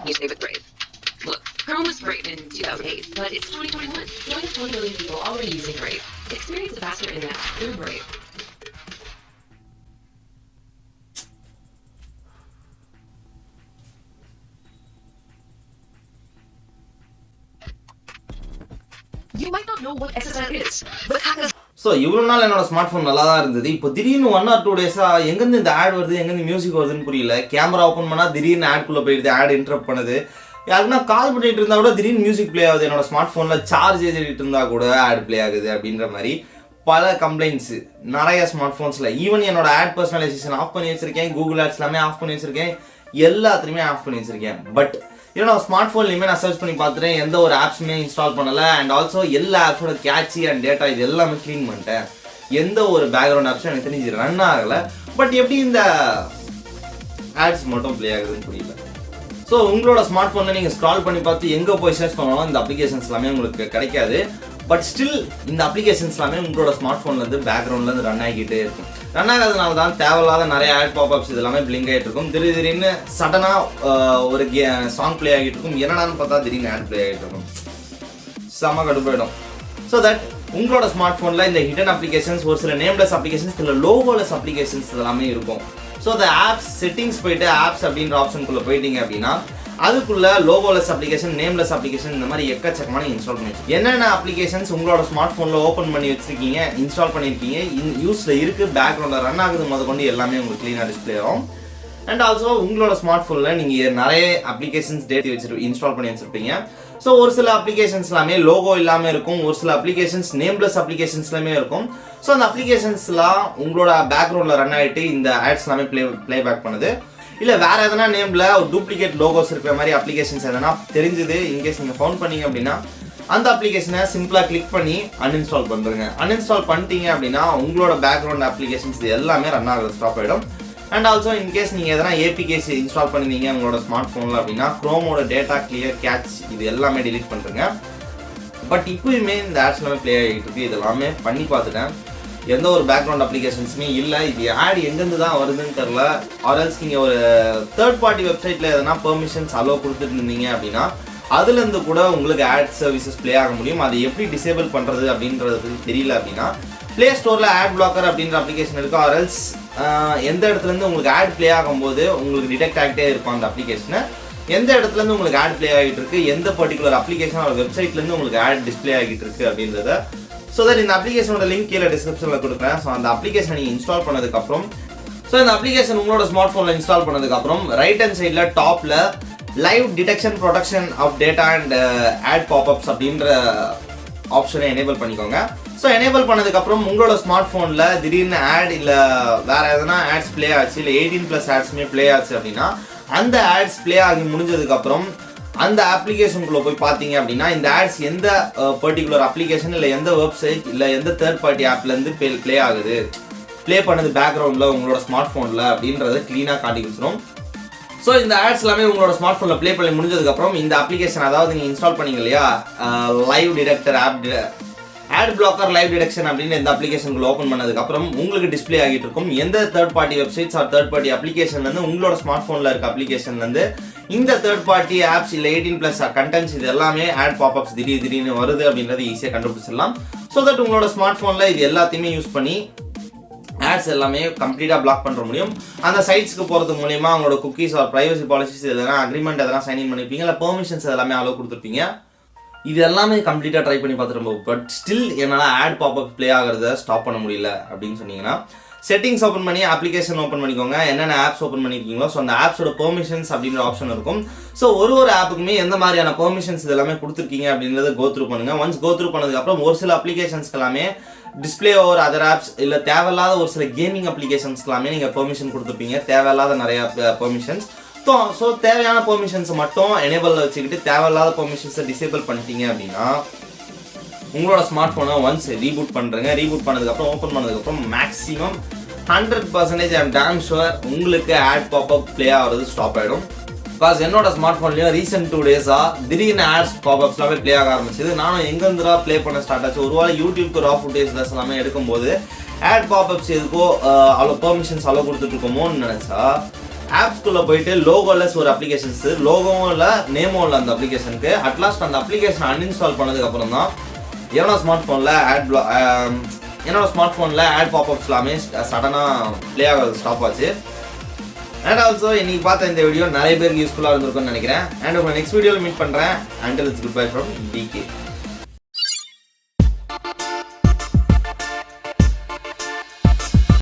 You stay with Brave. Look, Chrome was great in 2008, but it's 2021. More than 20 million people already using Brave. Experience the faster internet through Brave. You might not know what SSL is, but hackers. So இவ்வளோ நாள் என்னோட smart phone நல்லா தான் இருந்தது. இப்போ திடீர்னு 1 or 2 டேஸாக எங்கேருந்து இந்த ஆட் வருது, எங்கேருந்து மியூசிக் வருதுன்னு புரியல. கேமரா ஓப்பன் பண்ணால் திடீர்னு ஆட்குள்ளே போயிடுது, ஆட் இன்டரப்ட் பண்ணுது. யாருன்னா கால் பண்ணிட்டு இருந்தால் கூட திடீர்னு மியூசிக் ப்ளே ஆகுது. என்னோட ஸ்மார்ட் ஃபோனில் சார்ஜ் ஏற்றிட்டு இருந்தால் கூட ஆட் ப்ளே ஆகுது அப்படின்ற மாதிரி பல கம்ப்ளைண்ட்ஸு நிறைய ஸ்மார்ட் ஃபோன்ஸில். ஈவன் என்னோட ஆட் பர்சனலைசேஷன் ஆஃப் பண்ணி வச்சிருக்கேன், கூகுள் ஆட்ஸ் எல்லாமே ஆஃப் பண்ணி வச்சிருக்கேன், எல்லாத்துலேயுமே ஆஃப் பண்ணி வச்சிருக்கேன். பட் என்னோட ஸ்மார்ட் ஃபோன்லையுமே நான் சர்ச் பண்ணி பார்த்துட்டேன், எந்த ஒரு ஆப்ஸுமே இன்ஸ்டால் பண்ணலை. அண்ட் ஆல்சோ எல்லா ஆப்ஸோட கேட்சி அண்ட் டேட்டா இது எல்லாமே க்ளீன் பண்ணிட்டேன். எந்த ஒரு பேக்ரவுண்ட் ஆப்ஸும் எனக்கு தெரிஞ்சு ரன் ஆகலை. பட் எப்படி இந்த ஆட்ஸ் மட்டும் ப்ளே ஆகுதுன்னு புரியல. ஸோ உங்களோட ஸ்மார்ட் ஃபோனில் நீங்கள் ஸ்க்ரால் பண்ணி பார்த்து எங்கே போய் சர்ச் பண்ணாலும் இந்த அப்ளிகேஷன்ஸ் எல்லாமே உங்களுக்கு கிடைக்காது. பட் ஸ்டில் இந்த அப்ளிகேஷன்ஸ் எல்லாமே உங்களோட ஸ்மார்ட் ஃபோன்லேருந்து பேக்ரவுண்ட்லேருந்து ரன் ஆகிக்கிட்டே இருக்கும். ரன் ஆகாதனால தான் தேவையில்லாத நிறைய ஆட் பாப்அப்ஸ் இது எல்லாமே பிளிங்க் ஆகிட்டு இருக்கும். திடீர்னு சடனாக ஒரு சாங் ப்ளே ஆகிட்டு இருக்கும். என்னடான்னு பார்த்தா திடீர்னு ஆட் ப்ளே ஆகிட்டு இருக்கும். செம்ம கடுப்பாயிடும். ஸோ தட் உங்களோட ஸ்மார்ட் ஃபோனில் இந்த ஹிடன் அப்ளிகேஷன்ஸ், ஒரு சில நேம்லெஸ் அப்ளிகேஷன்ஸ், சில லோகோலெஸ் அப்ளிகேஷன்ஸ் எல்லாமே இருக்கும். ஸோ அந்த ஆப்ஸ் செட்டிங்ஸ் போயிட்டு ஆப்ஸ் அப்படின்ற ஆப்ஷனுக்குள்ளே போயிட்டீங்க அப்படின்னா அதுக்குள்ள லோகோலெஸ் அப்ளிகேஷன், நேம்லெஸ் அப்ளிகேஷன் இந்த மாதிரி எக்கச்சக்கமான இன்ஸ்டால் பண்ணி வச்சு என்னென்ன அப்ளிகேஷன்ஸ் உங்களோட ஸ்மார்ட் ஃபோனில் ஓப்பன் பண்ணி வச்சிருக்கீங்க, இன்ஸ்டால் பண்ணியிருக்கீங்க, யூஸில் இருக்குது, பேக்ரவுண்டில் ரன் ஆகுது முதற்கொண்டு எல்லாமே உங்களுக்கு க்ளீனாக டிஸ்பிளே ஆகும். அண்ட் ஆல்சோ உங்களோட ஸ்மார்ட் ஃபோனில் நீங்கள் நிறைய அப்ளிகேஷன்ஸ் இன்ஸ்டால் பண்ணி வச்சுருப்பீங்க. ஸோ ஒரு சில அப்ளிகேஷன்ஸ் எல்லாமே லோகோ இல்லாமல் இருக்கும், ஒரு சில அப்ளிகேஷன்ஸ் நேம்லெஸ் அப்ளிகேஷன்ஸ் எல்லாமே இருக்கும். ஸோ அந்த அப்ளிகேஷன்ஸ்லாம் உங்களோட பேக்ரவுண்டில் ரன் ஆகிட்டு இந்த ஆட்ஸ் எல்லாமே ப்ளே பேக் பண்ணுது. இல்லை வேறு எதனா நேமில் ஒரு டூப்ளிகேட் லோகோஸ் இருக்கிற மாதிரி அப்ளிகேஷன்ஸ் எதனா தெரிஞ்சுது இன்கேஸ் நீங்கள் ஃபவுண்ட் பண்ணீங்க அப்படின்னா அந்த அப்ளிகேஷனை சிம்பிளாக கிளிக் பண்ணி அன்இன்ஸ்டால் பண்ணுறேங்க. அன்இன்ஸ்டால் பண்ணிட்டீங்க அப்படின்னா உங்களோட பேக்ரவுண்ட் அப்ளிகேஷன்ஸ் எல்லாமே ரன் ஆகுது, ஸ்டாப் ஆகிடும். அண்ட் ஆல்சோ இன்கேஸ் நீங்கள் எதனா ஏபிகேஸ் இன்ஸ்டால் பண்ணிருந்தீங்க உங்களோட ஸ்மார்ட் ஃபோனில் அப்படின்னா க்ரோமோட டேட்டா கிளியர், கேட்ச் இது எல்லாமே டிலீட் பண்ணுறேங்க. பட் இப்போயுமே இந்த ஆட்ஸ் எல்லாமே ப்ளே ஆகிட்டு இருக்கு. இது எல்லாமே பண்ணி பார்த்துட்டேன், எந்த ஒரு பேக்ரவுண்ட் அப்ளிகேஷன்ஸுமே இல்லை. இது ஆட் எங்கேருந்து தான் வருதுன்னு தெரில. ஆர்எல்ஸ் நீங்கள் ஒரு தேர்ட் பார்ட்டி வெப்சைட்டில் எதனா பெர்மிஷன்ஸ் அலோவ் கொடுத்துட்டு இருந்தீங்க அப்படின்னா அதுலேருந்து கூட உங்களுக்கு ஆட் சர்வீசஸ் ப்ளே ஆக முடியும். அதை எப்படி டிசேபிள் பண்ணுறது அப்படின்றது தெரியல அப்படின்னா ப்ளே ஸ்டோரில் ஆட் பிளாக்கர் அப்படின்ற அப்ளிகேஷன் இருக்குது. ஆர்எல்ஸ் எந்த இடத்துலேருந்து உங்களுக்கு ஆட் ப்ளே ஆகும்போது உங்களுக்கு டிடெக்ட் ஆகிட்டே இருக்கும் அந்த அப்ளிகேஷனை. எந்த இடத்துலேருந்து உங்களுக்கு ஆட் ப்ளே ஆகிட்டு இருக்கு, எந்த பர்டிகுலர் அப்ளிகேஷன் ஒரு வெப்சைட்லேருந்து உங்களுக்கு ஆட் டிஸ்பிளே ஆகிட்டு இருக்கு அப்படின்றத. ஸோ தட் இந்த அப்ளிகேஷனோட லிங்க் கீழே டிஸ்கிரிப்ஷனில் கொடுக்குறேன். ஸோ அந்த அப்ளிகேஷன் நீங்கள் இன்ஸ்டால் பண்ணதுக்கப்புறம் இந்த அப்ளிகேஷன் உங்களோட ஸ்மார்ட் ஃபோனில் இன்ஸ்டால் பண்ணதுக்கப்புறம் ரைட் ஹேண்ட் சைடில் டாப்பில் live detection protection of data and ad popups அப்படின்ற ஆப்ஷனை எனேபிள் பண்ணிக்கோங்க. ஸோ எனேபிள் பண்ணதுக்கப்புறம் உங்களோட ஸ்மார்ட் ஃபோனில் திடீர்னு ஆட் இல்லை வேறு எதனா ஆட்ஸ் ப்ளே ஆச்சு, இல்லை 18+ ஆட்ஸுமே ப்ளே ஆச்சு அப்படின்னா அந்த ஆட்ஸ் ப்ளே ஆகி முடிஞ்சதுக்கப்புறம் அந்த அப்ளிகேஷனுக்குள்ளே போய் பார்த்தீங்க அப்படின்னா இந்த ஆட்ஸ் எந்த பர்டிகுலர் அப்ளிகேஷன் இல்லை எந்த வெப்சைட் இல்லை எந்த தேர்ட் பார்ட்டி ஆப்லேருந்து ப்ளே ஆகுது, ப்ளே பண்ணது பேக்ரவுண்டில் உங்களோட ஸ்மார்ட் ஃபோனில் அப்படின்றத க்ளீனாக காட்டி கொடுத்துரும். ஸோ இந்த ஆட்ஸ் எல்லாமே உங்களோட ஸ்மார்ட் ஃபோனில் ப்ளே பண்ணி முடிஞ்சதுக்கப்புறம் இந்த அப்ளிகேஷன், அதாவது நீங்கள் இன்ஸ்டால் பண்ணீங்க இல்லையா live detector ad blocker live detection அப்படின்னு இந்த அப்ளிகேஷனுக்குள்ள ஓப்பன் பண்ணதுக்கப்புறம் உங்களுக்கு டிஸ்பிளே ஆகிட்டு இருக்கும் எந்த third party websites or third party அப்ளிகேஷன்லேருந்து உங்களோட ஸ்மார்ட் ஃபோனில் இருக்க அப்ளிகேஷன்லேருந்து இந்த தேர்ட் பார்ட்டி ஆப்ஸ் இல்லை 18+ கண்டென்ட்ஸ் இது எல்லாமே ஆட் பாப்அப்ஸ் திடீர்னு வருது அப்படின்றது ஈஸியாக கண்டுபிடிச்சிடலாம். ஸோ தட் உங்களோட ஸ்மார்ட் ஃபோனில் இது எல்லாத்தையுமே யூஸ் பண்ணி ஆட்ஸ் எல்லாமே கம்ப்ளீட்டாக பிளாக் பண்ணுற முடியும். அந்த சைட்ஸ்க்கு போகிறது மூலியமா அவங்களோட குக்கீஸ் ஆர் ப்ரைவசி பாலிசிஸ் எதனா அக்ரிமெண்ட் எதனா சைன் இன் பண்ணிருப்பீங்க, இல்லை பெர்மிஷன்ஸ் எல்லாமே அலோவ் கொடுத்துருப்பீங்க. இது எல்லாமே கம்ப்ளீட்டாக ட்ரை பண்ணி பார்த்துருப்போம். பட் ஸ்டில் என்னால் ஆட் பாப்அப் ப்ளே ஆகிறத ஸ்டாப் பண்ண முடியல அப்படின்னு சொன்னீங்கன்னா செட்டிங்ஸ் ஓப்பன் பண்ணி அப்ளிகேஷன் ஓப்பன் பண்ணிக்கோங்க. என்னென்ன ஆப்ஸ் ஓப்பன் பண்ணியிருக்கீங்களோ ஸோ அந்த ஆப்ஸோட பெர்மிஷன்ஸ் அப்படின்ற ஆப்ஷன் இருக்கும். ஸோ ஒரு ஆப்புக்குமே எந்த மாதிரியான பெர்மிஷன்ஸ் இதெல்லாமே கொடுத்துருக்கீங்க அப்படின்றத கோத்ரூ பண்ணுங்கள். ஒன்ஸ் கோத்ரூ பண்ணதுக்கப்புறம் ஒரு சில அப்ளிகேஷன்ஸ்க்கு எல்லாமே டிஸ்பிளே ஓவர் அதர் ஆப்ஸ் இல்லை தேவையில்லாத ஒரு சில கேமிங் அப்ளிகேஷன்ஸ்க்கு எல்லாமே நீங்கள் பெர்மிஷன் கொடுத்துருப்பீங்க, தேவையில்லாத நிறைய பெர்மிஷன்ஸ். ஸோ தேவையான பெர்மிஷன்ஸை மட்டும் எனேபிளில் வச்சுக்கிட்டு தேவையில்லாத பெர்மிஷன்ஸை டிசேபிள் பண்ணிட்டீங்க அப்படின்னா உங்களோட ஸ்மார்ட் ஃபோனை ஒன்ஸ் ரீபூட் பண்ணுறேங்க. ரீபூட் பண்ணதுக்கப்புறம் ஓப்பன் பண்ணதுக்கப்புறம் மேக்ஸிமம் 100% ஐம் டேம் ஷுவர் உங்களுக்கு ஆட் பாப்அப் ப்ளே ஆகிறது ஸ்டாப் ஆகிடும். பிகாஸ் என்னோட ஸ்மார்ட் ஃபோன்லேயும் ரீசெண்ட் 2 டேஸாக திடீர்னு ஆட்ஸ் பாப்அப்ஸ் எல்லாமே ப்ளே ஆக ஆரம்பிச்சது. நானும் எங்கேருந்துரா ப்ளே பண்ண ஸ்டார்ட் ஆச்சு. ஒருவேளை யூடியூப்க்கு ரா ஃபுட்டேஜ் எல்லாமே எடுக்கும்போது ஆட் பாப்அப்ஸ் எதுக்கோ அவ்வளோ பெர்மிஷன்ஸ் அலோவ் கொடுத்துட்டு இருக்கோமோன்னு நினச்சா ஆப்ஸ்குள்ளே போயிட்டு லோகோலெஸ் ஒரு அப்ளிகேஷன்ஸு, லோகோவும் இல்லை நேமும் இல்லை அந்த அப்ளிகேஷனுக்கு. அட்லாஸ்ட் அந்த அப்ளிகேஷன் அன்இன்ஸ்டால் பண்ணதுக்கப்புறம் தான் என்னோட ஸ்மார்ட் ஃபோனில் ஆட் பாப்அப்ஸ் எல்லாமே சடனாக ப்ளே ஆகிறது ஸ்டாப் ஆச்சு. அண்ட் ஆல்சோ இன்னைக்கு பார்த்த இந்த வீடியோ நிறைய பேருக்கு யூஸ்ஃபுல்லாக இருந்திருக்கும்னு நினைக்கிறேன். அண்ட் உங்களை நெக்ஸ்ட் வீடியோவில் மீட் பண்ணுறேன். Until it's good bye from DK.